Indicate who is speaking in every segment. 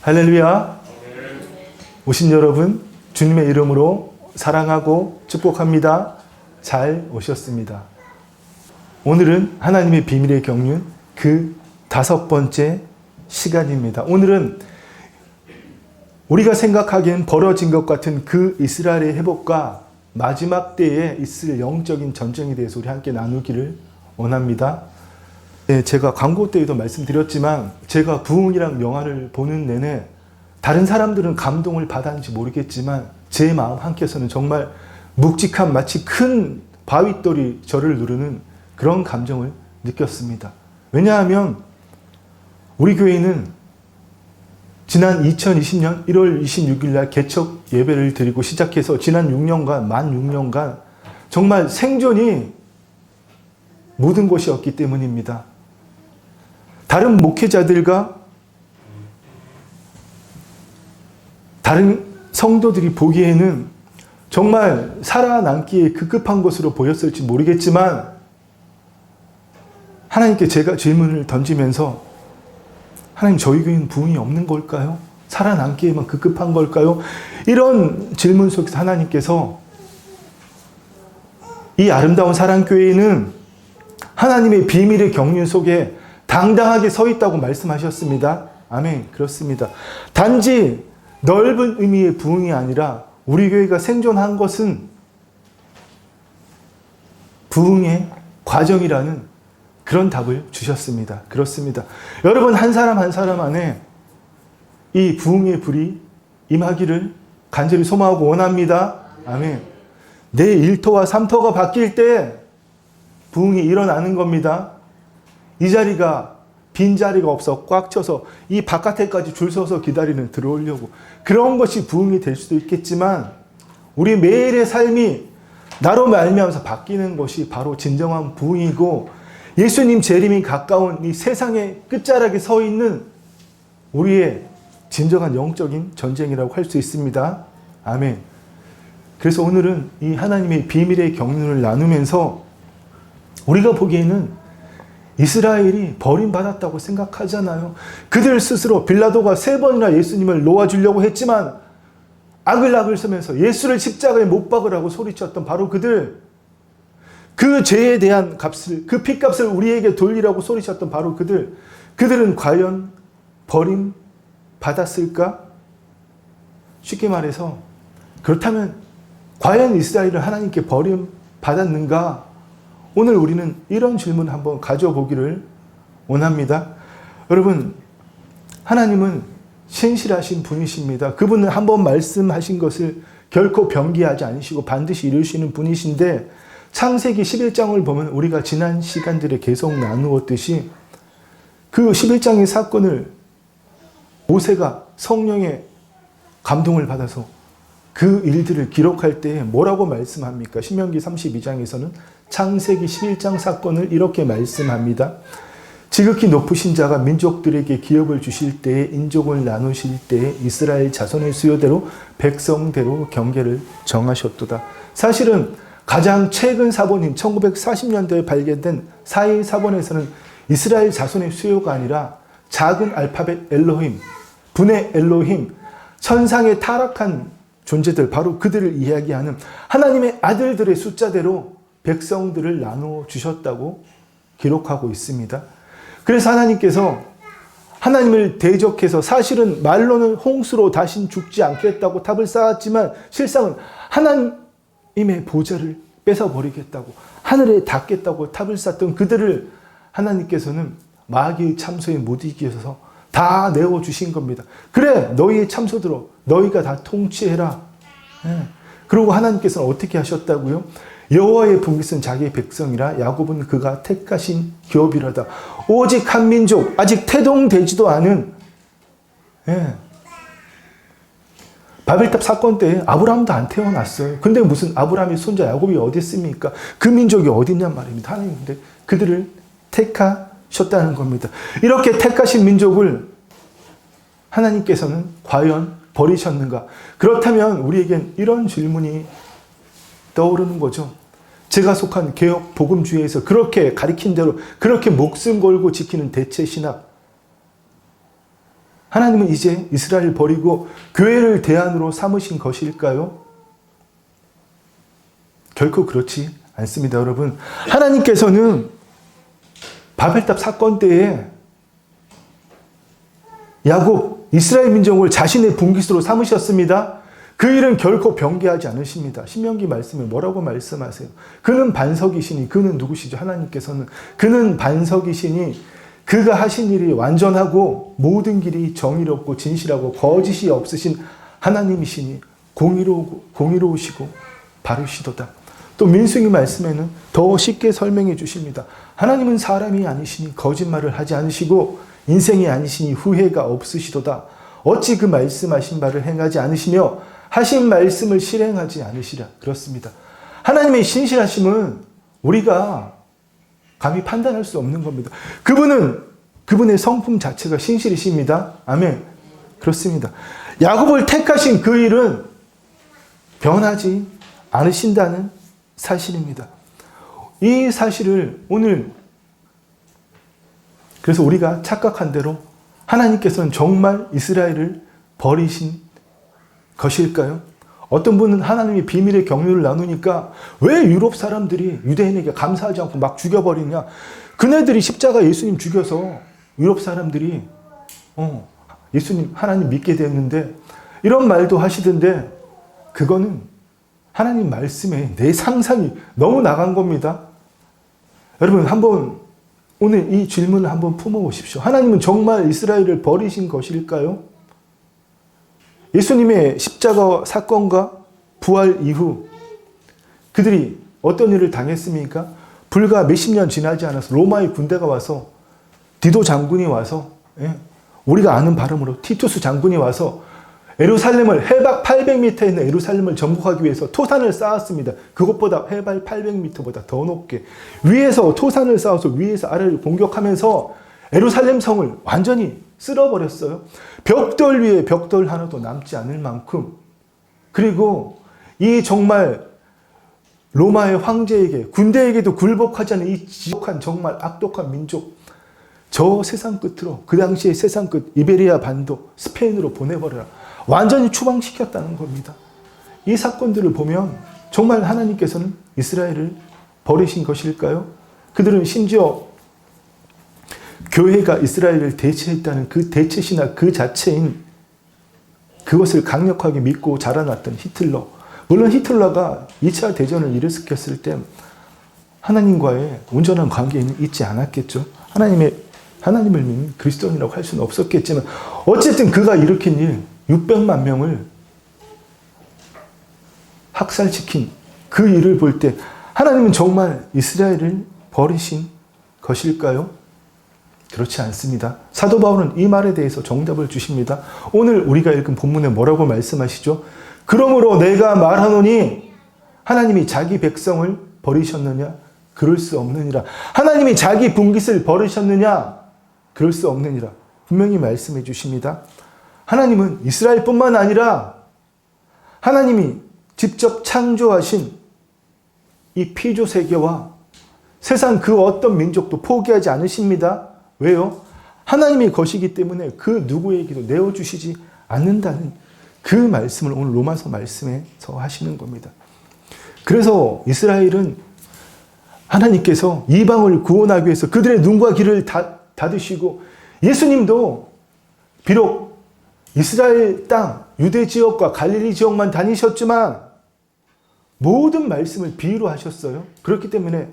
Speaker 1: 할렐루야. 오신 여러분, 주님의 이름으로 사랑하고 축복합니다. 잘 오셨습니다. 오늘은 하나님의 비밀의 경륜 그 5번째 시간입니다. 오늘은 우리가 생각하기엔 벌어진 것 같은 그 이스라엘의 회복과 마지막 때에 있을 영적인 전쟁에 대해서 우리 함께 나누기를 원합니다. 네, 제가 광고 때에도 말씀드렸지만 제가 부흥이란 영화를 보는 내내 다른 사람들은 감동을 받았는지 모르겠지만 제 마음 한켠에서는 정말 묵직한 마치 큰 바위돌이 저를 누르는 그런 감정을 느꼈습니다. 왜냐하면 우리 교회는 지난 2020년 1월 26일 날 개척 예배를 드리고 시작해서 지난 6년간, 만 6년간 정말 생존이 모든 것이었기 때문입니다. 다른 목회자들과 다른 성도들이 보기에는 정말 살아남기에 급급한 것으로 보였을지 모르겠지만 하나님께 제가 질문을 던지면서 하나님, 저희 교회는 부흥이 없는 걸까요? 살아남기에만 급급한 걸까요? 이런 질문 속에서 하나님께서 이 아름다운 사랑교회는 하나님의 비밀의 경륜 속에 당당하게 서 있다고 말씀하셨습니다. 아멘. 그렇습니다. 단지 넓은 의미의 부흥이 아니라 우리 교회가 생존한 것은 부흥의 과정이라는 그런 답을 주셨습니다. 그렇습니다. 여러분 한 사람 한 사람 안에 이 부흥의 불이 임하기를 간절히 소망하고 원합니다. 아멘. 내 1터와 3터가 바뀔 때 부흥이 일어나는 겁니다. 이 자리가 빈자리가 없어 꽉 쳐서 이 바깥에까지 줄 서서 기다리는 들어오려고 그런 것이 부흥이 될 수도 있겠지만 우리 매일의 삶이 나로 말미암아서 바뀌는 것이 바로 진정한 부흥이고 예수님 재림이 가까운 이 세상의 끝자락에 서 있는 우리의 진정한 영적인 전쟁이라고 할 수 있습니다. 아멘. 그래서 오늘은 이 하나님의 비밀의 경륜을 나누면서 우리가 보기에는 이스라엘이 버림받았다고 생각하잖아요. 그들 스스로 빌라도가 3번이나 예수님을 놓아주려고 했지만 아글아글 서면서 예수를 십자가에 못 박으라고 소리쳤던 바로 그들, 그 죄에 대한 값을, 그 핏값을 우리에게 돌리라고 소리쳤던 바로 그들은 과연 버림받았을까? 쉽게 말해서 그렇다면 과연 이스라엘을 하나님께 버림받았는가? 오늘 우리는 이런 질문 한번 가져보기를 원합니다. 여러분, 하나님은 신실하신 분이십니다. 그분은 한번 말씀하신 것을 결코 변기하지 않으시고 반드시 이루시는 분이신데 창세기 11장을 보면 우리가 지난 시간들에 계속 나누었듯이 그 11장의 사건을 모세가 성령의 감동을 받아서 그 일들을 기록할 때 뭐라고 말씀합니까? 신명기 32장에서는 창세기 11장 사건을 이렇게 말씀합니다. 지극히 높으신 자가 민족들에게 기업을 주실 때에 인족을 나누실 때에 이스라엘 자손의 수요대로 백성대로 경계를 정하셨도다. 사실은 가장 최근 사본인 1940년대에 발견된 사이 사본에서는 이스라엘 자손의 수요가 아니라 작은 알파벳 엘로힘, 분의 엘로힘, 천상에 타락한 존재들, 바로 그들을 이야기하는 하나님의 아들들의 숫자대로 백성들을 나누어 주셨다고 기록하고 있습니다. 그래서 하나님께서 하나님을 대적해서 사실은 말로는 홍수로 다신 죽지 않겠다고 탑을 쌓았지만 실상은 하나님의 보좌를 뺏어버리겠다고 하늘에 닿겠다고 탑을 쌓던 그들을 하나님께서는 마귀의 참소에 못 이겨서 다 내어주신 겁니다. 그래, 너희의 참소대로 너희가 다 통치해라. 그리고 하나님께서는 어떻게 하셨다고요? 여호와의 분깃은 자기의 백성이라 야곱은 그가 택하신 기업이라다. 오직 한 민족, 아직 태동되지도 않은 바벨탑 사건 때 아브라함도 안 태어났어요. 근데 무슨 아브라함의 손자 야곱이 어디 있습니까? 그 민족이 어디 있냔 말입니다. 하나님 근데 그들을 택하셨다는 겁니다. 이렇게 택하신 민족을 하나님께서는 과연 버리셨는가? 그렇다면 우리에겐 이런 질문이 떠오르는 거죠. 제가 속한 개혁 복음주의에서 그렇게 가리킨 대로 그렇게 목숨 걸고 지키는 대체 신학, 하나님은 이제 이스라엘을 버리고 교회를 대안으로 삼으신 것일까요? 결코 그렇지 않습니다, 여러분. 하나님께서는 바벨탑 사건 때에 야곱, 이스라엘 민족을 자신의 분깃으로 삼으셨습니다. 그 일은 결코 변개하지 않으십니다. 신명기 말씀에 뭐라고 말씀하세요? 그는 반석이시니, 그는 누구시죠? 하나님께서는. 그는 반석이시니 그가 하신 일이 완전하고 모든 길이 정의롭고 진실하고 거짓이 없으신 하나님이시니 공의로우시고 바르시도다. 또 민수기 말씀에는 더 쉽게 설명해 주십니다. 하나님은 사람이 아니시니 거짓말을 하지 않으시고 인생이 아니시니 후회가 없으시도다. 어찌 그 말씀하신 바를 행하지 않으시며 하신 말씀을 실행하지 않으시랴. 그렇습니다. 하나님의 신실하심은 우리가 감히 판단할 수 없는 겁니다. 그분의 성품 자체가 신실이십니다. 아멘. 그렇습니다. 야곱을 택하신 그 일은 변하지 않으신다는 사실입니다. 이 사실을 오늘 그래서 우리가 착각한 대로 하나님께서는 정말 이스라엘을 버리신 것일까요? 어떤 분은 하나님이 비밀의 경륜을 나누니까 왜 유럽 사람들이 유대인에게 감사하지 않고 막 죽여버리냐? 그네들이 십자가 예수님 죽여서 유럽 사람들이 예수님 하나님 믿게 됐는데 이런 말도 하시던데 그거는 하나님 말씀에 내 상상이 너무 나간 겁니다. 여러분 한번 오늘 이 질문을 한번 품어보십시오. 하나님은 정말 이스라엘을 버리신 것일까요? 예수님의 십자가 사건과 부활 이후 그들이 어떤 일을 당했습니까? 불과 몇십 년 지나지 않아서 로마의 군대가 와서 디도 장군이 와서 우리가 아는 발음으로 티투스 장군이 와서 예루살렘을 해발 800m 있는 예루살렘을 정복하기 위해서 토산을 쌓았습니다. 그것보다 해발 800m보다 더 높게 위에서 토산을 쌓아서 위에서 아래를 공격하면서 예루살렘 성을 완전히 쓸어버렸어요. 벽돌 위에 벽돌 하나도 남지 않을 만큼. 그리고 이 정말 로마의 황제에게 군대에게도 굴복하지 않은 이 지독한 정말 악독한 민족 저 세상 끝으로 그 당시의 세상 끝 이베리아 반도 스페인으로 보내버려라. 완전히 추방시켰다는 겁니다. 이 사건들을 보면 정말 하나님께서는 이스라엘을 버리신 것일까요? 그들은 심지어 교회가 이스라엘을 대체했다는 그 대체신학 그 자체인 그것을 강력하게 믿고 자라났던 히틀러. 물론 히틀러가 2차 대전을 일으켰을 때 하나님과의 온전한 관계는 있지 않았겠죠. 하나님을 믿는 그리스도인이라고 할 수는 없었겠지만 어쨌든 그가 일으킨 일 600만 명을 학살시킨 그 일을 볼 때 하나님은 정말 이스라엘을 버리신 것일까요? 그렇지 않습니다. 사도 바울은 이 말에 대해서 정답을 주십니다. 오늘 우리가 읽은 본문에 뭐라고 말씀하시죠? 그러므로 내가 말하노니 하나님이 자기 백성을 버리셨느냐? 그럴 수 없느니라. 하나님이 자기 분깃을 버리셨느냐? 그럴 수 없느니라. 분명히 말씀해 주십니다. 하나님은 이스라엘뿐만 아니라 하나님이 직접 창조하신 이 피조 세계와 세상 그 어떤 민족도 포기하지 않으십니다. 왜요? 하나님의 것이기 때문에 그 누구에게도 내어주시지 않는다는 그 말씀을 오늘 로마서 말씀에서 하시는 겁니다. 그래서 이스라엘은 하나님께서 이방을 구원하기 위해서 그들의 눈과 귀를 닫으시고 예수님도 비록 이스라엘 땅, 유대 지역과 갈릴리 지역만 다니셨지만 모든 말씀을 비유로 하셨어요. 그렇기 때문에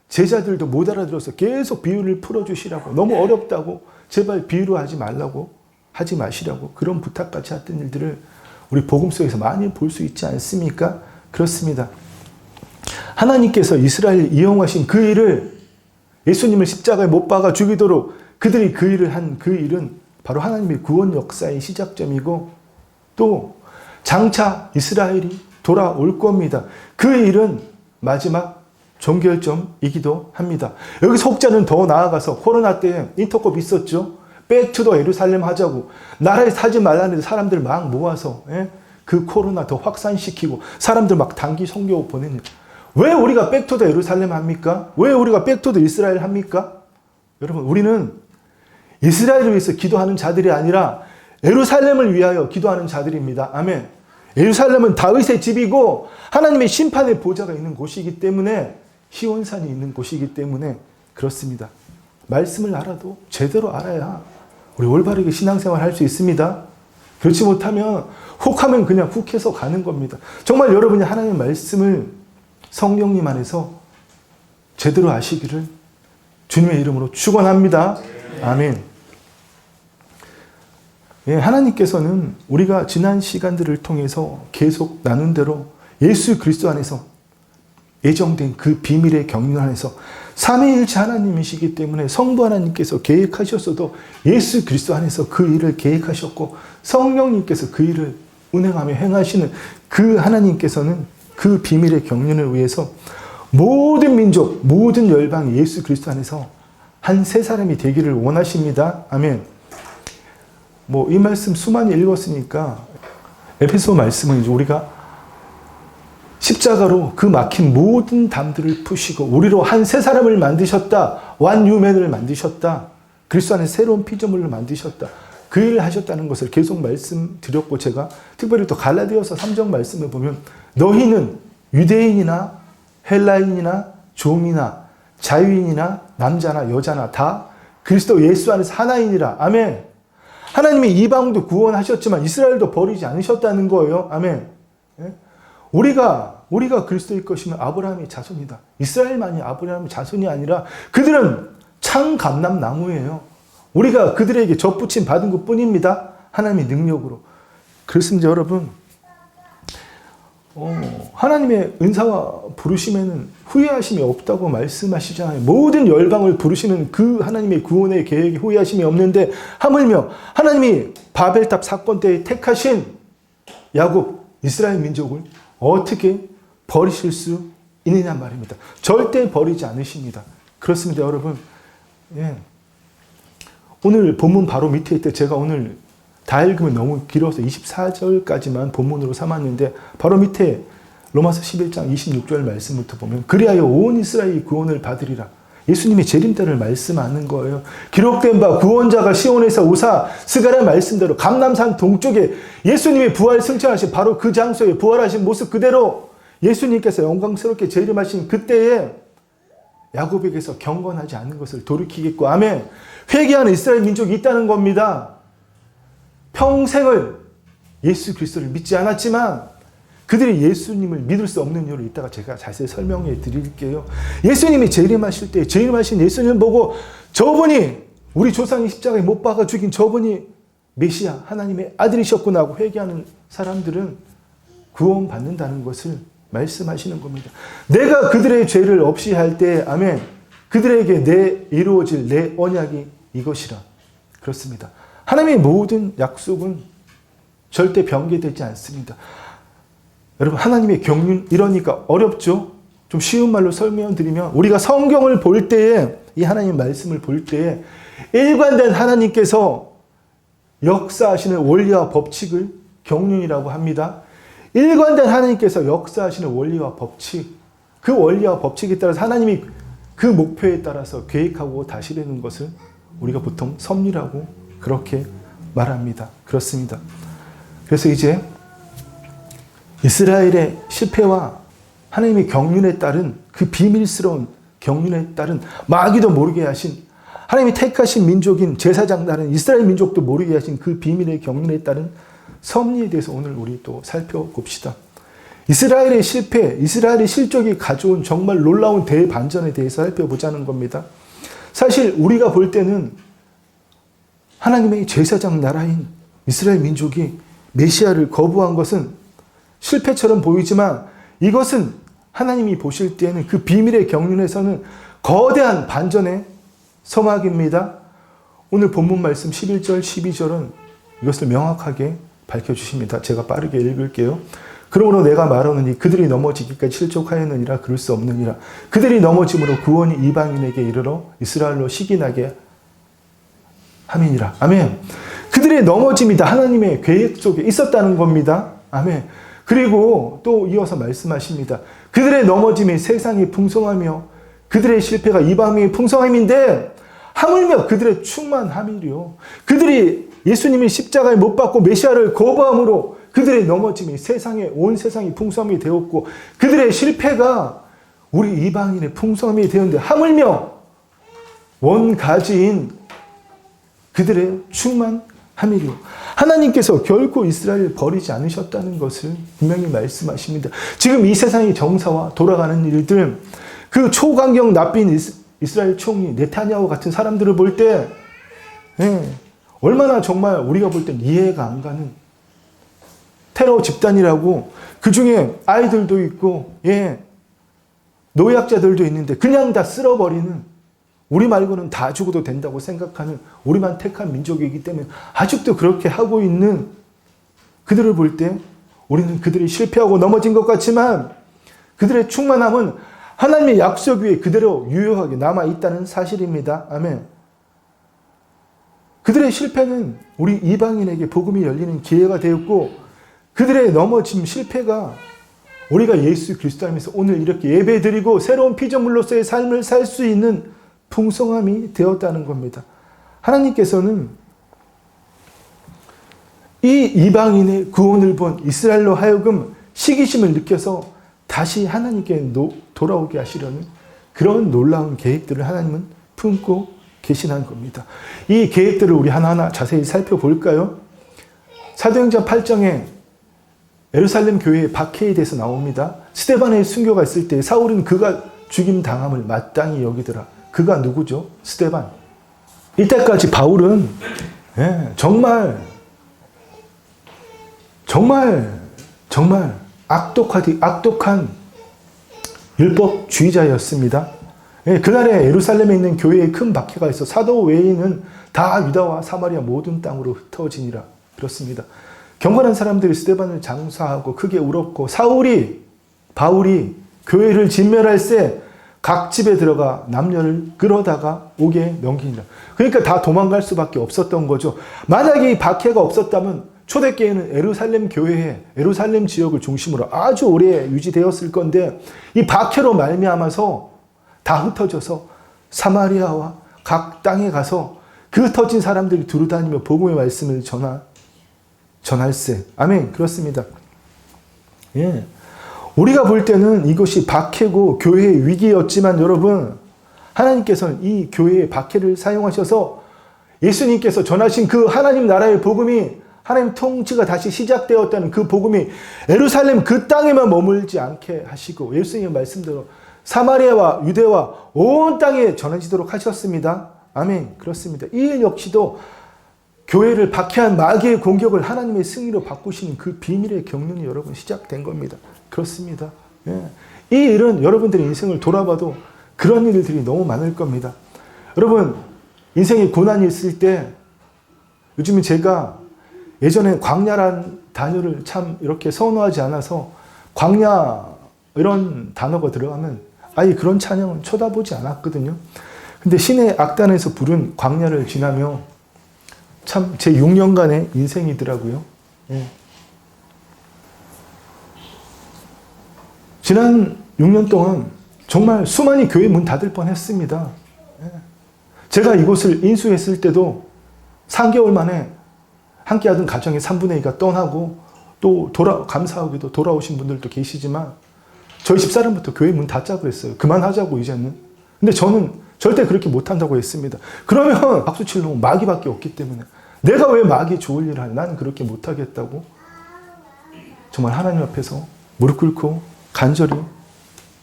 Speaker 1: 제자들도 못 알아들어서 계속 비유를 풀어주시라고 너무 어렵다고 제발 비유로 하지 말라고 하지 마시라고 그런 부탁까지 했던 일들을 우리 복음 속에서 많이 볼 수 있지 않습니까? 그렇습니다. 하나님께서 이스라엘을 이용하신 그 일을 예수님을 십자가에 못 박아 죽이도록 그들이 그 일을 한 그 일은 바로 하나님의 구원 역사의 시작점이고 또 장차 이스라엘이 돌아올 겁니다. 그 일은 마지막 종결점이기도 합니다. 여기 속자는 더 나아가서 코로나 때 인터콥 있었죠. 백투더 예루살렘 하자고 나라에 사지 말라는 사람들 막 모아서 그 코로나 더 확산시키고 사람들 막 단기 선교 보내는 왜 우리가 백투더 예루살렘 합니까? 왜 우리가 백투더 이스라엘 합니까? 여러분 우리는 이스라엘을 위해서 기도하는 자들이 아니라 예루살렘을 위하여 기도하는 자들입니다. 아멘. 예루살렘은 다윗의 집이고 하나님의 심판의 보좌가 있는 곳이기 때문에, 시온산이 있는 곳이기 때문에 그렇습니다. 말씀을 알아도 제대로 알아야 우리 올바르게 신앙생활 할 수 있습니다. 그렇지 못하면 혹하면 그냥 훅해서 가는 겁니다. 정말 여러분이 하나님의 말씀을 성령님 안에서 제대로 아시기를 주님의 이름으로 축원합니다. 아멘. 예, 하나님께서는 우리가 지난 시간들을 통해서 계속 나눈 대로 예수 그리스도 안에서 예정된 그 비밀의 경륜 안에서 삼위일체 하나님이시기 때문에 성부 하나님께서 계획하셨어도 예수 그리스도 안에서 그 일을 계획하셨고, 성령님께서 그 일을 운행하며 행하시는 그 하나님께서는 그 비밀의 경륜을 위해서 모든 민족, 모든 열방이 예수 그리스도 안에서 한 세 사람이 되기를 원하십니다. 아멘. 이 말씀 수많이 읽었으니까 에베소 말씀은 이제 우리가 십자가로 그 막힌 모든 담들을 푸시고 우리로 한 세 사람을 만드셨다. 완유맨을 만드셨다. 그리스도 안에 새로운 피조물을 만드셨다. 그 일을 하셨다는 것을 계속 말씀드렸고, 제가 특별히 또 갈라디아서 3장 말씀을 보면 너희는 유대인이나 헬라인이나 종이나 자유인이나 남자나 여자나 다 그리스도 예수 안에서 하나이니라. 아멘. 하나님이 이방도 구원하셨지만 이스라엘도 버리지 않으셨다는 거예요. 아멘. 우리가 그리스도의 것이면 아브라함의 자손이다. 이스라엘만이 아브라함의 자손이 아니라 그들은 창감람나무예요. 우리가 그들에게 접붙임 받은 것 뿐입니다. 하나님의 능력으로. 그렇습니다, 여러분. 하나님의 은사와 부르심에는 후회하심이 없다고 말씀하시잖아요. 모든 열방을 부르시는 그 하나님의 구원의 계획에 후회하심이 없는데, 하물며 하나님이 바벨탑 사건 때에 택하신 야곱, 이스라엘 민족을 어떻게 버리실 수 있느냐 말입니다. 절대 버리지 않으십니다. 그렇습니다, 여러분. 예. 오늘 본문 바로 밑에 있대. 제가 오늘 다 읽으면 너무 길어서 24절까지만 본문으로 삼았는데, 바로 밑에 로마서 11장 26절 말씀부터 보면 그리하여 온 이스라엘이 구원을 받으리라. 예수님이 재림때를 말씀하는 거예요. 기록된 바 구원자가 시온에서 오사 스가랴 말씀대로 감람산 동쪽에 예수님의 부활 승천하신 바로 그 장소에 부활하신 모습 그대로 예수님께서 영광스럽게 재림하신 그때에 야곱에게서 경건하지 않은 것을 돌이키겠고, 아멘. 회개하는 이스라엘 민족이 있다는 겁니다. 평생을 예수 그리스도를 믿지 않았지만 그들이 예수님을 믿을 수 없는 이유를 이따가 제가 자세히 설명해 드릴게요. 예수님이 재림하실 때 재림하신 예수님 보고 저분이 우리 조상이 십자가에 못 박아 죽인 저분이 메시아 하나님의 아들이셨구나 하고 회개하는 사람들은 구원받는다는 것을 말씀하시는 겁니다. 내가 그들의 죄를 없이 할 때, 아멘, 그들에게 내 이루어질 내 언약이 이것이라. 그렇습니다. 하나님의 모든 약속은 절대 변개되지 않습니다. 여러분, 하나님의 경륜, 이러니까 어렵죠? 좀 쉬운 말로 설명드리면, 우리가 성경을 볼 때에, 이 하나님 말씀을 볼 때에 일관된 하나님께서 역사하시는 원리와 법칙을 경륜이라고 합니다. 일관된 하나님께서 역사하시는 원리와 법칙, 그 원리와 법칙에 따라서 하나님이 그 목표에 따라서 계획하고 다스리는 것을 우리가 보통 섭리라고 그렇게 말합니다. 그렇습니다. 그래서 이제 이스라엘의 실패와 하나님의 경륜에 따른 그 비밀스러운 경륜에 따른 마귀도 모르게 하신, 하나님이 택하신 민족인 제사장 나라는 이스라엘 민족도 모르게 하신 그 비밀의 경륜에 따른 섭리에 대해서 오늘 우리 또 살펴봅시다. 이스라엘의 실패, 이스라엘의 실족이 가져온 정말 놀라운 대반전에 대해서 살펴보자는 겁니다. 사실 우리가 볼 때는 하나님의 제사장 나라인 이스라엘 민족이 메시아를 거부한 것은 실패처럼 보이지만, 이것은 하나님이 보실 때에는 그 비밀의 경륜에서는 거대한 반전의 서막입니다. 오늘 본문 말씀 11절, 12절은 이것을 명확하게 밝혀주십니다. 제가 빠르게 읽을게요. 그러므로 내가 말하노니 그들이 넘어지기까지 실족하였느니라. 그럴 수 없느니라. 그들이 넘어짐으로 구원이 이방인에게 이르러 이스라엘로 시기나게 함이니라. 아멘. 그들의 넘어짐이 다 하나님의 계획 속에 있었다는 겁니다. 아멘. 그리고 또 이어서 말씀하십니다. 그들의 넘어짐이 세상이 풍성하며 그들의 실패가 이방인의 풍성함인데 하물며 그들의 충만함이요. 그들이 예수님이 십자가에 못 박고 메시아를 거부함으로 그들의 넘어짐이 온 세상이 풍성함이 되었고 그들의 실패가 우리 이방인의 풍성함이 되었는데 하물며 원가지인 그들의 충만함이요. 하나님께서 결코 이스라엘을 버리지 않으셨다는 것을 분명히 말씀하십니다. 지금 이 세상의 정사와 돌아가는 일들, 그 초강경 납비인 이스라엘 총리 네타냐후 같은 사람들을 볼 때 얼마나 정말 우리가 볼 땐 이해가 안 가는 테러 집단이라고, 그 중에 아이들도 있고 노약자들도 있는데 그냥 다 쓸어버리는, 우리 말고는 다 죽어도 된다고 생각하는 우리만 택한 민족이기 때문에 아직도 그렇게 하고 있는 그들을 볼 때 우리는 그들이 실패하고 넘어진 것 같지만 그들의 충만함은 하나님의 약속 위에 그대로 유효하게 남아있다는 사실입니다. 아멘. 그들의 실패는 우리 이방인에게 복음이 열리는 기회가 되었고 그들의 넘어짐 실패가 우리가 예수 그리스도 안에서 오늘 이렇게 예배드리고 새로운 피조물로서의 삶을 살 수 있는 풍성함이 되었다는 겁니다. 하나님께서는 이 이방인의 구원을 본 이스라엘로 하여금 시기심을 느껴서 다시 하나님께 돌아오게 하시려는 그런 놀라운 계획들을 하나님은 품고 계시는 겁니다. 이 계획들을 우리 하나하나 자세히 살펴볼까요? 사도행전 8장에 예루살렘 교회의 박해에 대해서 나옵니다. 스데반의 순교가 있을 때 사울은 그가 죽임 당함을 마땅히 여기더라. 그가 누구죠? 스데반. 이때까지 바울은 정말 악독한 율법주의자였습니다. 그날에 예루살렘에 있는 교회에 큰 박해가 있어 사도 외에는 다 유다와 사마리아 모든 땅으로 흩어지니라. 그렇습니다. 경건한 사람들이 스데반을 장사하고 크게 울었고 바울이 교회를 진멸할 새 각 집에 들어가 남녀를 끌어다가 옥에 넘기니라. 그러니까 다 도망갈 수밖에 없었던 거죠. 만약에 이 박해가 없었다면 초대교회는 예루살렘 교회에 예루살렘 지역을 중심으로 아주 오래 유지되었을 건데 이 박해로 말미암아서 다 흩어져서 사마리아와 각 땅에 가서 그 흩어진 사람들이 두루다니며 복음의 말씀을 전할세. 아멘. 그렇습니다. 우리가 볼 때는 이것이 박해고 교회의 위기였지만 여러분, 하나님께서는 이 교회의 박해를 사용하셔서 예수님께서 전하신 그 하나님 나라의 복음이, 하나님 통치가 다시 시작되었다는 그 복음이 예루살렘 그 땅에만 머물지 않게 하시고 예수님의 말씀대로 사마리아와 유대와 온 땅에 전해지도록 하셨습니다. 아멘. 그렇습니다. 이 일 역시도 교회를 박해한 마귀의 공격을 하나님의 승리로 바꾸시는 그 비밀의 경륜이 여러분 시작된 겁니다. 그렇습니다. 이 일은 여러분들의 인생을 돌아봐도 그런 일들이 너무 많을 겁니다. 여러분, 인생에 고난이 있을 때, 요즘은 제가 예전에 광야란 단어를 참 이렇게 선호하지 않아서 광야 이런 단어가 들어가면 아예 그런 찬양은 쳐다보지 않았거든요. 근데 신의 악단에서 부른 광야를 지나며 참 제 6년간의 인생이더라고요. 지난 6년 동안 정말 수많이 교회 문 닫을 뻔했습니다. 제가 이곳을 인수했을 때도 3개월 만에 함께하던 가정의 3분의 2가 떠나고 또 감사하게도 돌아오신 분들도 계시지만 저희 집사람부터 교회 문 닫자고 했어요. 그만하자고 이제는. 근데 저는 절대 그렇게 못한다고 했습니다. 그러면 박수칠 놈은 마귀밖에 없기 때문에 내가 왜 마귀 좋을 일을 하냐. 나는 그렇게 못하겠다고 정말 하나님 앞에서 무릎 꿇고 간절히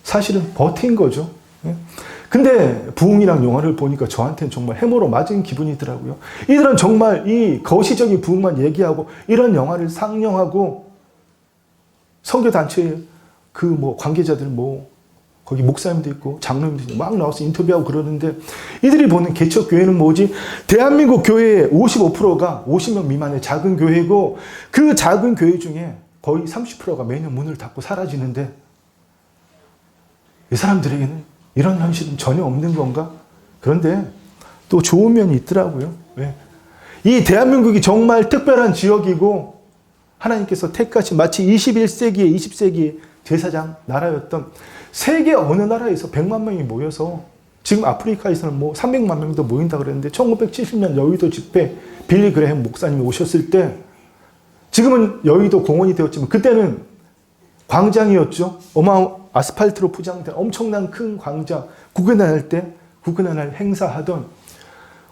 Speaker 1: 사실은 버틴 거죠. 근데 부흥이랑 영화를 보니까 저한테는 정말 해머로 맞은 기분이더라고요. 이들은 정말 이 거시적인 부흥만 얘기하고 이런 영화를 상영하고 선교단체에 관계자들 거기 목사님도 있고 장로님도 있고 막 나와서 인터뷰하고 그러는데 이들이 보는 개척교회는 뭐지? 대한민국 교회의 55%가 50명 미만의 작은 교회고 그 작은 교회 중에 거의 30%가 매년 문을 닫고 사라지는데 이 사람들에게는 이런 현실은 전혀 없는 건가? 그런데 또 좋은 면이 있더라고요. 왜? 이 대한민국이 정말 특별한 지역이고 하나님께서 택하신 마치 21세기에 20세기에 제사장 나라였던 세계 어느 나라에서 100만 명이 모여서 지금 아프리카에서는 300만 명도 모인다 그랬는데 1970년 여의도 집회 빌리 그레햄 목사님이 오셨을 때 지금은 여의도 공원이 되었지만 그때는 광장이었죠. 아스팔트로 포장된 엄청난 큰 광장, 국은날 때 국은날 행사하던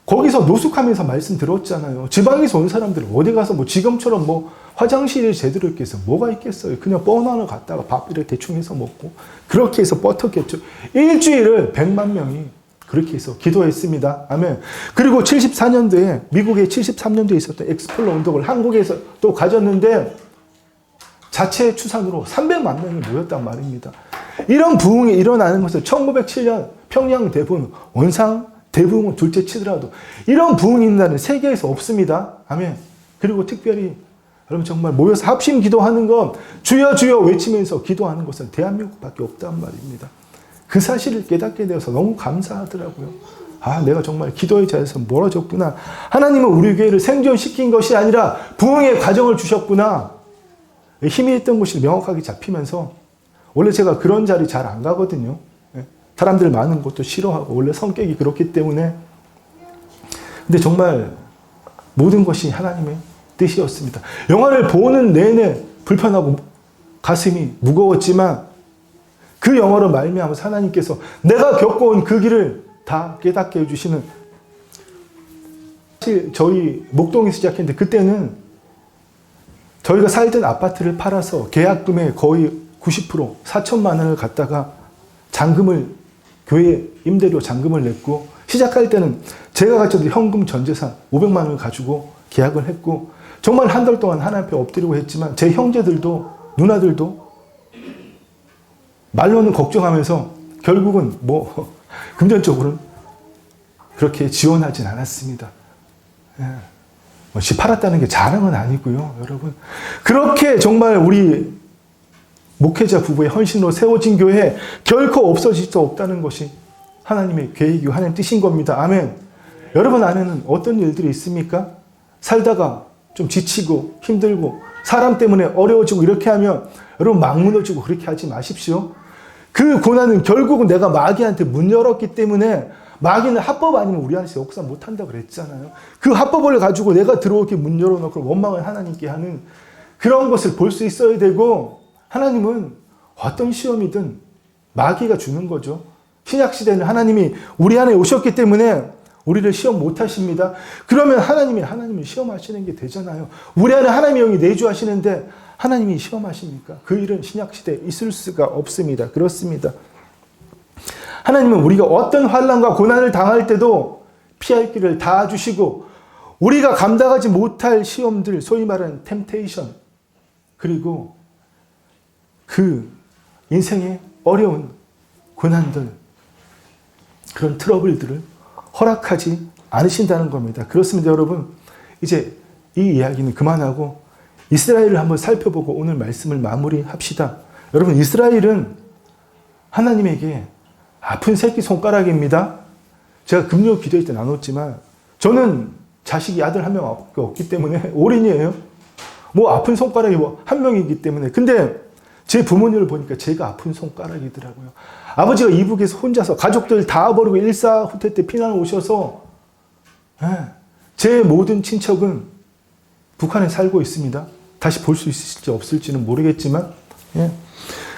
Speaker 1: 거기서 노숙하면서 말씀 들었잖아요. 지방에서 온 사람들은 어디 가서 뭐 지금처럼 뭐 화장실이 제대로 있겠어. 뭐가 있겠어요. 그냥 버너를 갖다가 밥 이렇게 대충 해서 먹고 그렇게 해서 버텼겠죠. 일주일을 100만 명이 그렇게 해서 기도했습니다. 아멘. 그리고 74년도에 미국의 73년도에 있었던 엑스플로 운동을 한국에서 또 가졌는데 자체 추산으로 300만 명이 모였단 말입니다. 이런 부흥이 일어나는 것은 1907년 평양 대부흥, 원상 대부흥은 둘째 치더라도 이런 부흥이 있는 날은 세계에서 없습니다. 아멘. 그리고 특별히 여러분 정말 모여서 합심 기도하는 건 주여 주여 외치면서 기도하는 것은 대한민국밖에 없단 말입니다. 그 사실을 깨닫게 되어서 너무 감사하더라고요. 아, 내가 정말 기도의 자리에서 멀어졌구나. 하나님은 우리 교회를 생존시킨 것이 아니라 부흥의 과정을 주셨구나. 힘이 있던 곳이 명확하게 잡히면서 원래 제가 그런 자리 잘 안 가거든요. 사람들 많은 곳도 싫어하고 원래 성격이 그렇기 때문에 근데 정말 모든 것이 하나님의 뜻이었습니다. 영화를 보는 내내 불편하고 가슴이 무거웠지만 그 영화로 말미암아서 하나님께서 내가 겪어온 그 길을 다 깨닫게 해주시는 사실 저희 목동에서 시작했는데 그때는 저희가 살던 아파트를 팔아서 계약금의 거의 90% 4천만 원을 갖다가 잔금을 교회 임대료 잔금을 냈고 시작할 때는 제가 가졌던 현금 전 재산 500만 원을 가지고 계약을 했고 정말 한 달 동안 하나님 앞에 엎드리고 했지만 제 형제들도 누나들도 말로는 걱정하면서 결국은 뭐 금전적으로는 그렇게 지원하진 않았습니다. 집 팔았다는 게 자랑은 아니고요, 여러분. 그렇게 정말 우리 목회자 부부의 헌신으로 세워진 교회 결코 없어질 수 없다는 것이 하나님의 계획이고 하나님의 뜻인 겁니다. 아멘. 여러분 안에는 어떤 일들이 있습니까? 살다가 좀 지치고 힘들고 사람 때문에 어려워지고 이렇게 하면 여러분 막 무너지고 그렇게 하지 마십시오. 그 고난은 결국은 내가 마귀한테 문 열었기 때문에 마귀는 합법 아니면 우리 안에서 역사 못한다고 그랬잖아요. 그 합법을 가지고 내가 들어오게 문 열어놓고 원망을 하나님께 하는 그런 것을 볼 수 있어야 되고 하나님은 어떤 시험이든 마귀가 주는 거죠. 신약시대는 하나님이 우리 안에 오셨기 때문에 우리를 시험 못 하십니다. 그러면 하나님이 시험하시는 게 되잖아요. 우리 안에 하나님의 영이 내주하시는데 하나님이 시험하십니까? 그 일은 신약시대에 있을 수가 없습니다. 그렇습니다. 하나님은 우리가 어떤 환난과 고난을 당할 때도 피할 길을 다 주시고 우리가 감당하지 못할 시험들, 소위 말하는 템테이션, 그리고 그 인생의 어려운 고난들, 그런 트러블들을 허락하지 않으신다는 겁니다. 그렇습니다, 여러분. 이제 이 이야기는 그만하고 이스라엘을 한번 살펴보고 오늘 말씀을 마무리합시다. 여러분, 이스라엘은 하나님에게 아픈 새끼손가락입니다. 제가 금요 기도할 때 나눴지만 저는 자식이 아들 한 명밖에 없기 때문에 올인이에요. 뭐 아픈 손가락이 뭐 한 명이기 때문에. 근데 제 부모님을 보니까 제가 아픈 손가락이더라고요. 아버지가 이북에서 혼자서 가족들 다 버리고 일사후퇴 때 피난 오셔서 제 모든 친척은 북한에 살고 있습니다. 다시 볼 수 있을지 없을지는 모르겠지만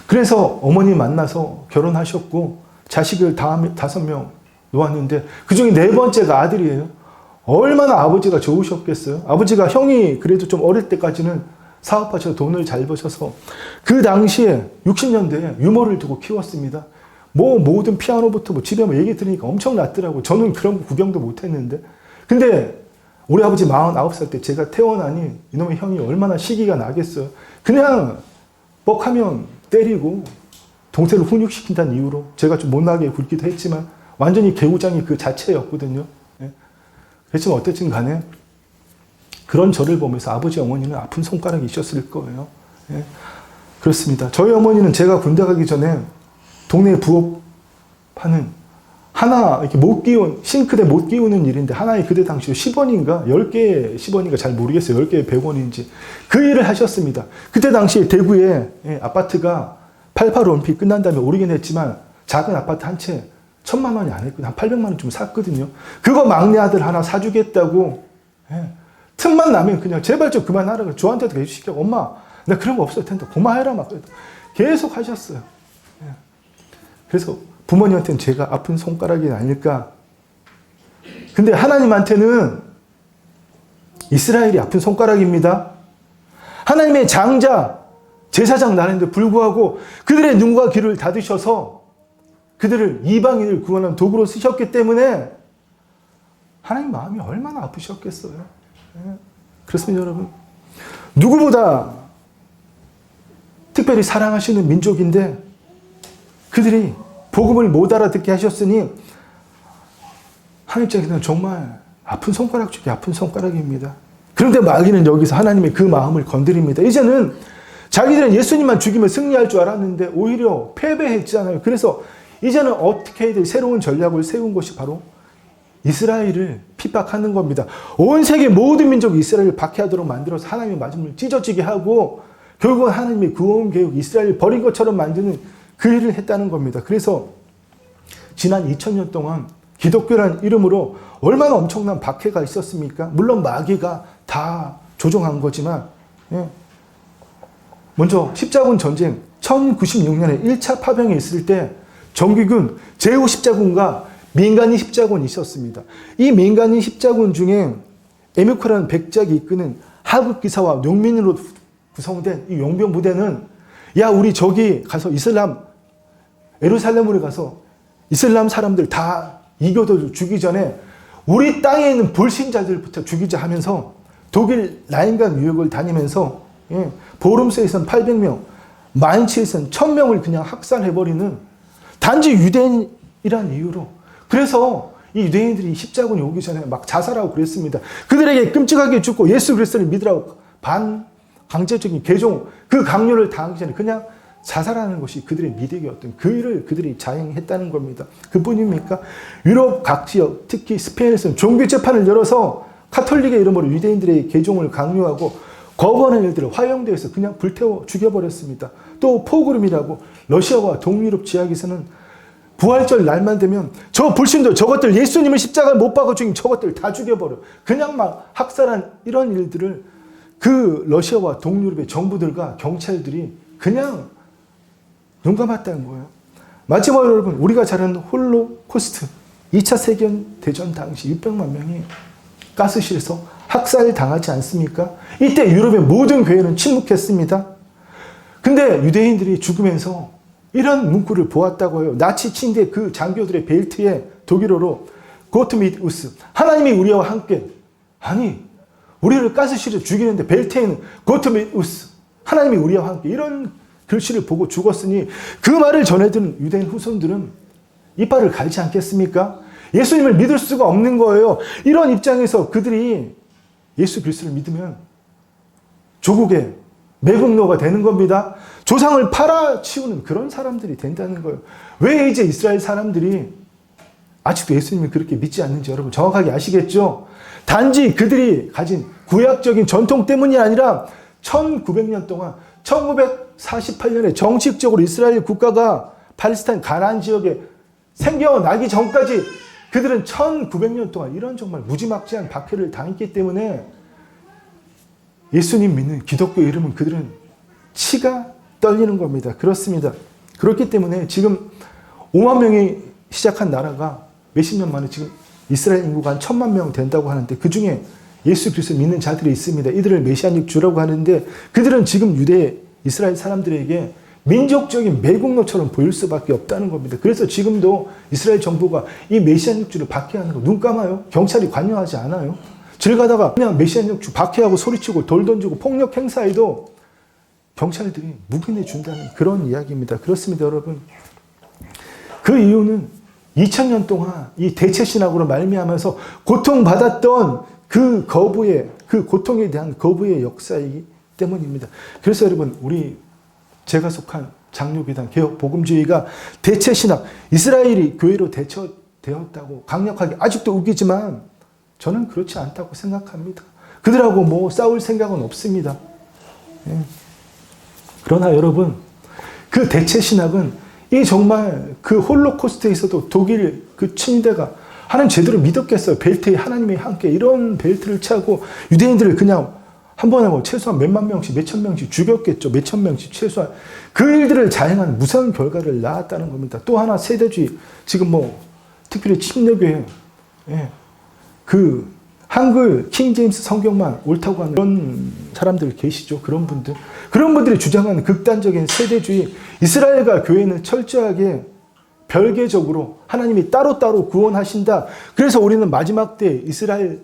Speaker 1: 그래서 어머니 만나서 결혼하셨고 자식을 5명 놓았는데 그중에 4번째가 아들이에요. 얼마나 아버지가 좋으셨겠어요. 아버지가 형이 그래도 좀 어릴 때까지는 사업하셔서 돈을 잘 버셔서 그 당시에 60년대에 유머를 두고 키웠습니다. 뭐 모든 피아노부터 뭐 집에 뭐 얘기 들으니까 엄청 났더라고요. 저는 그런 거 구경도 못했는데. 근데 우리 아버지 49살 때 제가 태어나니 이놈의 형이 얼마나 시기가 나겠어요. 그냥 뻑하면 때리고 동생을 훈육시킨다는 이유로 제가 좀 못나게 굴기도 했지만 완전히 개구장이 그 자체였거든요. 그렇지만 어쨌든 간에 그런 저를 보면서 아버지 어머니는 아픈 손가락이 있었을 거예요. 그렇습니다. 저희 어머니는 제가 군대 가기 전에 동네에 부업하는 하나 이렇게 못 끼운 싱크대 못 끼우는 일인데 하나에 그때 당시 10원인가 10개에 10원인가 잘 모르겠어요. 10개에 100원인지 그 일을 하셨습니다. 그때 당시에 대구에 아파트가 88 올림픽 끝난 다음에 오르긴 했지만 작은 아파트 한 채 1,000만 원이 안 했거든요. 한 800만 원 좀 샀거든요. 그거 막내 아들 하나 사주겠다고 틈만 나면 그냥 제발 좀 그만하라고 저한테도 해주시게. 엄마, 나 그런 거 없을 텐데 고마워해라. 막 계속 하셨어요. 그래서 부모님한테는 제가 아픈 손가락이 아닐까. 근데 하나님한테는 이스라엘이 아픈 손가락입니다. 하나님의 장자, 제사장 나는데 불구하고 그들의 눈과 귀를 닫으셔서 그들을 이방인을 구원하는 도구로 쓰셨기 때문에 하나님 마음이 얼마나 아프셨겠어요. 그렇습니다, 여러분. 누구보다 특별히 사랑하시는 민족인데 그들이 복음을 못 알아듣게 하셨으니 하나님 입장에서는 정말 아픈 손가락 중에 아픈 손가락입니다. 그런데 마귀는 여기서 하나님의 그 마음을 건드립니다. 이제는 자기들은 예수님만 죽이면 승리할 줄 알았는데 오히려 패배했잖아요. 그래서 이제는 어떻게 해야 될 새로운 전략을 세운 것이 바로 이스라엘을 핍박하는 겁니다. 온 세계 모든 민족이 이스라엘을 박해하도록 만들어서 하나님의 마음을 찢어지게 하고 결국은 하나님의 구원 계획, 이스라엘을 버린 것처럼 만드는 그 일을 했다는 겁니다. 그래서 지난 2000년 동안 기독교라는 이름으로 얼마나 엄청난 박해가 있었습니까? 물론 마귀가 다 조종한 거지만 먼저 십자군 전쟁 1096년에 1차 파병에 있을 때 정규군 제후 십자군과 민간인 십자군이 있었습니다. 이 민간인 십자군 중에 에뮤크라는 백작이 이끄는 하급 기사와 농민으로 구성된 이 용병 부대는 야 우리 저기 가서 예루살렘으로 가서 이슬람 사람들 다 이겨도 죽기 전에 우리 땅에 있는 불신자들부터 죽이자 하면서 독일 라인강 유역을 다니면서 보름스에선 800명, 마인츠에선 1000명을 그냥 학살해버리는 단지 유대인이란 이유로. 그래서 이 유대인들이 십자군이 오기 전에 막 자살하고 그랬습니다. 그들에게 끔찍하게 죽고 예수 그리스도를 믿으라고 반강제적인 개종, 그 강요를 당하기 전에 그냥 자살하는 것이 그들의 미덕이었던 그 일을 그들이 자행했다는 겁니다. 그뿐입니까? 유럽 각 지역, 특히 스페인에서는 종교 재판을 열어서 카톨릭의 이름으로 유대인들의 개종을 강요하고 거부하는 일들을 화형대에서 그냥 불태워 죽여버렸습니다. 또 포그름이라고 러시아와 동유럽 지역에서는 부활절 날만 되면 저 불신들 저것들 예수님을 십자가에 못 박아 죽인 저것들 다 죽여버려. 그냥 막 학살한 이런 일들을 그 러시아와 동유럽의 정부들과 경찰들이 그냥 눈 감았다는 거예요. 마지막으로 여러분, 우리가 잘 아는 홀로코스트 2차 세계대전 당시 600만 명이 가스실에서 학살당하지 않습니까? 이때 유럽의 모든 교회는 침묵했습니다. 근데 유대인들이 죽으면서 이런 문구를 보았다고 해요. 나치 침대 그 장교들의 벨트에 독일어로 Gott mit uns, 하나님이 우리와 함께. 아니, 우리를 가스실에 죽이는데 벨트에는 Gott mit uns, 하나님이 우리와 함께. 이런 글씨를 보고 죽었으니 그 말을 전해든 유대인 후손들은 이빨을 갈지 않겠습니까? 예수님을 믿을 수가 없는 거예요. 이런 입장에서 그들이 예수 그리스도를 믿으면 조국의 매국노가 되는 겁니다. 조상을 팔아치우는 그런 사람들이 된다는 거예요. 왜 이제 이스라엘 사람들이 아직도 예수님을 그렇게 믿지 않는지 여러분 정확하게 아시겠죠? 단지 그들이 가진 구약적인 전통 때문이 아니라 1900년 동안 1948년에 정식적으로 이스라엘 국가가 팔레스타인 가나안 지역에 생겨나기 전까지 그들은 1900년 동안 이런 정말 무지막지한 박해를 당했기 때문에 예수님 믿는 기독교 이름은 그들은 치가 떨리는 겁니다. 그렇습니다. 그렇기 때문에 지금 5만 명이 시작한 나라가 몇십 년 만에 지금 이스라엘 인구가 한 1000만 명 된다고 하는데 그 중에 예수 그리스도 믿는 자들이 있습니다. 이들을 메시아닉 주라고 하는데 그들은 지금 유대 이스라엘 사람들에게 민족적인 매국노처럼 보일 수밖에 없다는 겁니다. 그래서 지금도 이스라엘 정부가 이 메시아닉 주를 박해하는 거 눈 감아요. 경찰이 관여하지 않아요. 길 가다가 그냥 메시아닉 주 박해하고 소리치고 돌 던지고 폭력 행사에도 경찰들이 묵인해 준다는 그런 이야기입니다. 그렇습니다, 여러분. 그 이유는 2000년 동안 이 대체 신학으로 말미암아서 고통받았던 그 고통에 대한 거부의 역사이기 때문입니다. 그래서 여러분, 제가 속한 장로교단 개혁복음주의가 대체 신학, 이스라엘이 교회로 대처되었다고 강력하게 아직도 우기지만 저는 그렇지 않다고 생각합니다. 그들하고 싸울 생각은 없습니다. 그러나 여러분, 그 대체 신학은 이 정말 그 홀로코스트에서도 독일 그 침대가 하나님 제대로 믿었겠어요? 벨트에 하나님이 함께 이런 벨트를 차고 유대인들을 그냥 한 번에 뭐 최소한 몇만 명씩, 몇천 명씩 죽였겠죠. 몇천 명씩 최소한. 그 일들을 자행한 무서운 결과를 낳았다는 겁니다. 또 하나 세대주의. 지금 뭐 특별히 침례교회. 예. 그 한글 킹제임스 성경만 옳다고 하는 그런 사람들 계시죠. 그런 분들. 그런 분들이 주장하는 극단적인 세대주의. 이스라엘과 교회는 철저하게 별개적으로 하나님이 따로따로 구원하신다. 그래서 우리는 마지막 때 이스라엘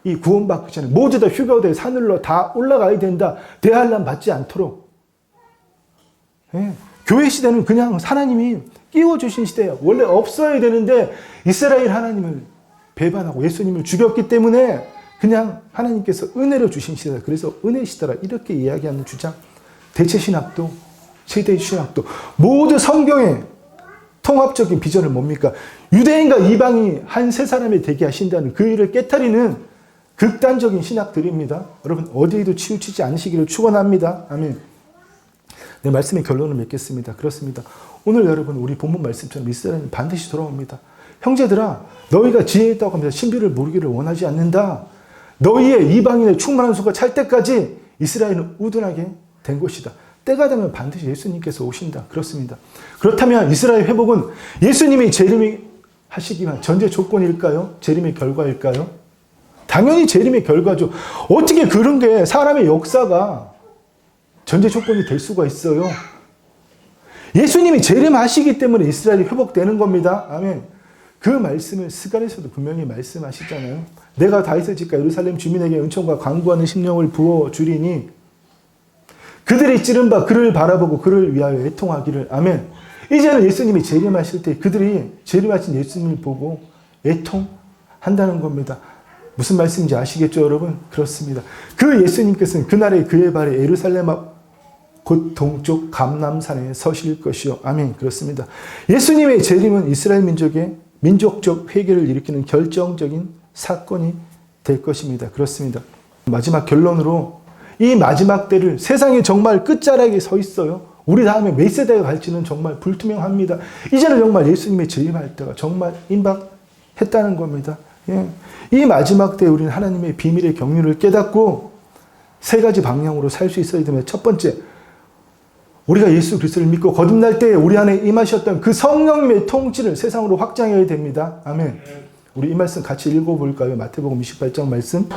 Speaker 1: 이 구원받기 전에 모두 다 휴거돼 산으로 다 올라가야 된다. 대환란 받지 않도록. 예. 교회 시대는 그냥 하나님이 끼워주신 시대예요. 원래 없어야 되는데 이스라엘 하나님을 배반하고 예수님을 죽였기 때문에 그냥 하나님께서 은혜로 주신 시대다. 그래서 은혜 시대라 이렇게 이야기하는 주장. 대체 신학도 세대 신학도 모두 성경의 통합적인 비전을 뭡니까? 유대인과 이방이 한 세 사람이 되게 하신다는 그 일을 깨트리는 극단적인 신학들입니다. 여러분 어디에도 치우치지 않으시기를 축원합니다. 아멘. 내 말씀의 결론을 맺겠습니다. 그렇습니다. 오늘 여러분 우리 본문 말씀처럼 이스라엘은 반드시 돌아옵니다. 형제들아 너희가 지혜 있다고 하면서 신비를 모르기를 원하지 않는다. 너희의 이방인의 충만한 수가 찰 때까지 이스라엘은 우둔하게 된 것이다. 때가 되면 반드시 예수님께서 오신다. 그렇습니다. 그렇다면 이스라엘 회복은 예수님이 재림하시기만 전제 조건일까요? 재림의 결과일까요? 당연히 재림의 결과죠. 어떻게 그런 게 사람의 역사가 전제 조건이 될 수가 있어요? 예수님이 재림하시기 때문에 이스라엘이 회복되는 겁니다. 아멘. 그 말씀을 스가랴서도 분명히 말씀하시잖아요. 내가 다윗의 집과 예루살렘 주민에게 은총과 간구하는 심령을 부어주리니 그들이 찌른 바 그를 바라보고 그를 위하여 애통하기를. 아멘. 이제는 예수님이 재림하실 때 그들이 재림하신 예수님을 보고 애통한다는 겁니다. 무슨 말씀인지 아시겠죠, 여러분? 그렇습니다. 그 예수님께서는 그날에 그의 발에 예루살렘 앞 곧 동쪽 감람산에 서실 것이요. 아멘. 그렇습니다. 예수님의 재림은 이스라엘 민족의 민족적 회개를 일으키는 결정적인 사건이 될 것입니다. 그렇습니다. 마지막 결론으로 이 마지막 때를 세상이 정말 끝자락에 서 있어요. 우리 다음에 몇 세대가 갈지는 정말 불투명합니다. 이제는 정말 예수님의 재림할 때가 정말 임박했다는 겁니다. 예. 이 마지막 때에 우리는 하나님의 비밀의 경륜을 깨닫고 세 가지 방향으로 살 수 있어야 됩니다. 첫 번째, 우리가 예수 그리스도를 믿고 거듭날 때에 우리 안에 임하셨던 그 성령님의 통치를 세상으로 확장해야 됩니다. 아멘. 우리 이 말씀 같이 읽어볼까요? 마태복음 28장 말씀.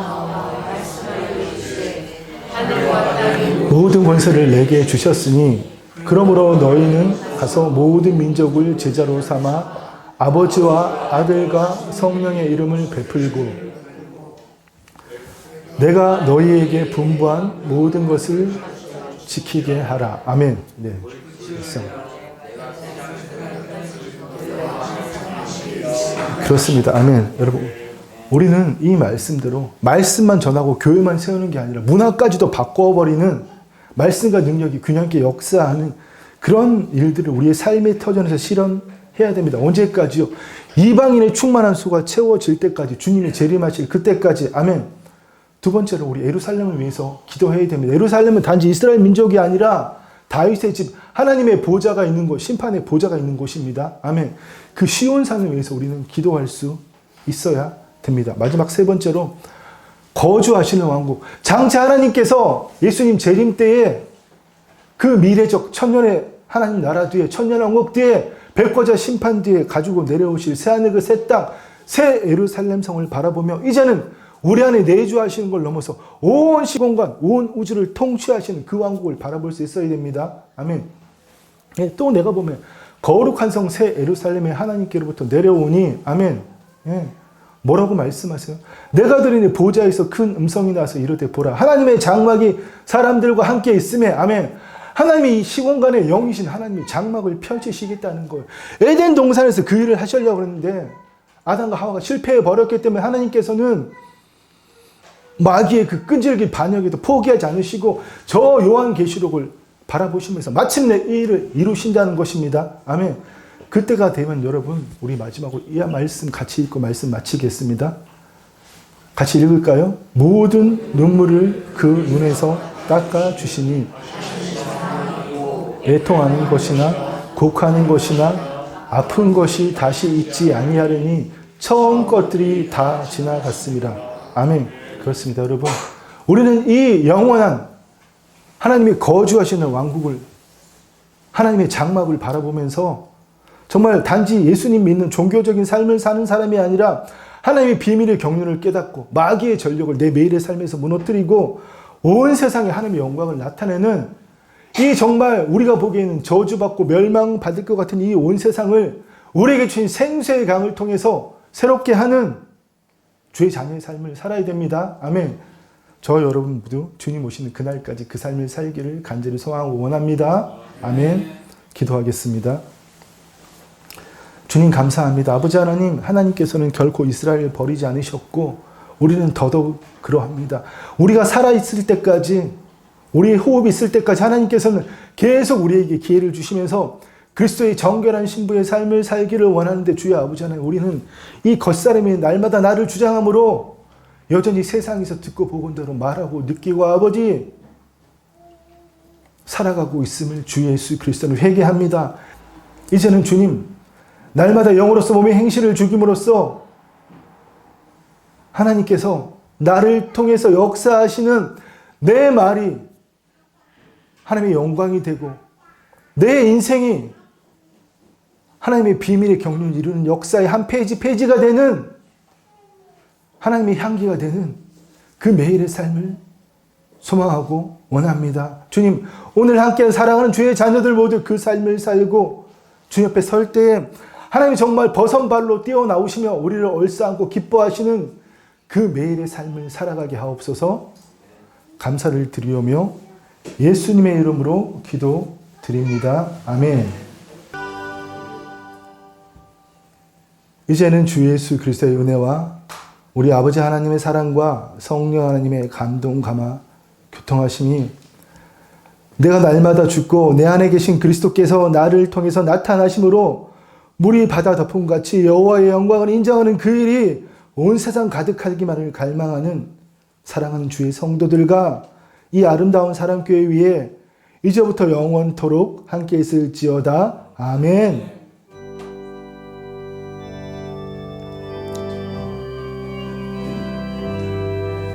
Speaker 1: 모든 권세를 내게 주셨으니 그러므로 너희는 가서 모든 민족을 제자로 삼아 아버지와 아들과 성령의 이름을 베풀고 내가 너희에게 분부한 모든 것을 지키게 하라. 아멘. 네. 그렇습니다. 아멘. 여러분, 우리는 이 말씀대로 말씀만 전하고 교회만 세우는 게 아니라 문화까지도 바꿔버리는 말씀과 능력이 균형 있게 역사하는 그런 일들을 우리의 삶의 터전에서 실현해야 됩니다. 언제까지요? 이방인의 충만한 수가 채워질 때까지, 주님이 재림하실 그때까지. 아멘. 두 번째로 우리 예루살렘을 위해서 기도해야 됩니다. 예루살렘은 단지 이스라엘 민족이 아니라 다윗의 집, 하나님의 보좌가 있는 곳, 심판의 보좌가 있는 곳입니다. 아멘. 그 시온산을 위해서 우리는 기도할 수 있어야 됩니다. 마지막 세 번째로 거주하시는 왕국. 장차 하나님께서 예수님 재림 때에 그 미래적 천년의 하나님 나라 뒤에, 천년왕국 뒤에, 백과자 심판 뒤에 가지고 내려오실 새하늘 그 새 땅, 새 예루살렘 성을 바라보며 이제는 우리 안에 내주하시는 걸 넘어서 온 시공간, 온 우주를 통치하시는 그 왕국을 바라볼 수 있어야 됩니다. 아멘. 예, 또 내가 보면 거룩한 성 새 예루살렘에 하나님께로부터 내려오니 아멘. 예, 뭐라고 말씀하세요? 내가 들으니 보좌에서 큰 음성이 나서 이르되 보라. 하나님의 장막이 사람들과 함께 있음에 아멘. 하나님이 이 시공간의 영이신 하나님이 장막을 펼치시겠다는 거예요. 에덴 동산에서 그 일을 하시려고 했는데 아담과 하와가 실패해 버렸기 때문에 하나님께서는 마귀의 그 끈질긴 반역에도 포기하지 않으시고 저 요한계시록을 바라보시면서 마침내 이 일을 이루신다는 것입니다. 아멘. 그때가 되면 여러분 우리 마지막으로 이 말씀 같이 읽고 말씀 마치겠습니다. 같이 읽을까요? 모든 눈물을 그 눈에서 닦아주시니 애통하는 것이나 곡하는 것이나 아픈 것이 다시 있지 아니하려니 처음 것들이 다 지나갔습니다. 아멘. 그렇습니다, 여러분. 우리는 이 영원한 하나님이 거주하시는 왕국을, 하나님의 장막을 바라보면서 정말 단지 예수님 믿는 종교적인 삶을 사는 사람이 아니라 하나님의 비밀의 경륜을 깨닫고 마귀의 전력을 내 매일의 삶에서 무너뜨리고 온 세상에 하나님의 영광을 나타내는 이 정말 우리가 보기에는 저주받고 멸망받을 것 같은 이 온 세상을 우리에게 주신 생수의 강을 통해서 새롭게 하는 주의 자녀의 삶을 살아야 됩니다. 아멘. 저 여러분 모두 주님 오시는 그날까지 그 삶을 살기를 간절히 소망하고 원합니다. 아멘. 기도하겠습니다. 주님 감사합니다. 아버지 하나님, 하나님께서는 결코 이스라엘을 버리지 않으셨고 우리는 더더욱 그러합니다. 우리가 살아있을 때까지, 우리의 호흡이 있을 때까지 하나님께서는 계속 우리에게 기회를 주시면서 그리스도의 정결한 신부의 삶을 살기를 원하는데 주여 아버지 하나님, 우리는 이 겉사람이 날마다 나를 주장함으로 여전히 세상에서 듣고 보건 대로 말하고 느끼고 아버지 살아가고 있음을 주 예수 그리스도는 회개합니다. 이제는 주님, 날마다 영으로서 몸의 행실을 죽임으로써 하나님께서 나를 통해서 역사하시는 내 말이 하나님의 영광이 되고 내 인생이 하나님의 비밀의 경륜을 이루는 역사의 한 페이지가 되는 하나님의 향기가 되는 그 매일의 삶을 소망하고 원합니다. 주님, 오늘 함께 사랑하는 주의 자녀들 모두 그 삶을 살고 주 옆에 설 때에 하나님이 정말 버선발로 뛰어나오시며 우리를 얼싸안고 기뻐하시는 그 매일의 삶을 살아가게 하옵소서. 감사를 드리오며 예수님의 이름으로 기도드립니다. 아멘. 이제는 주 예수 그리스도의 은혜와 우리 아버지 하나님의 사랑과 성령 하나님의 감동 감화 교통하심이 내가 날마다 죽고 내 안에 계신 그리스도께서 나를 통해서 나타나심으로 물이 바다 덮음같이 여호와의 영광을 인정하는 그 일이 온 세상 가득하기만을 갈망하는 사랑하는 주의 성도들과 이 아름다운 사랑교회 위에 이제부터 영원토록 함께 있을지어다. 아멘.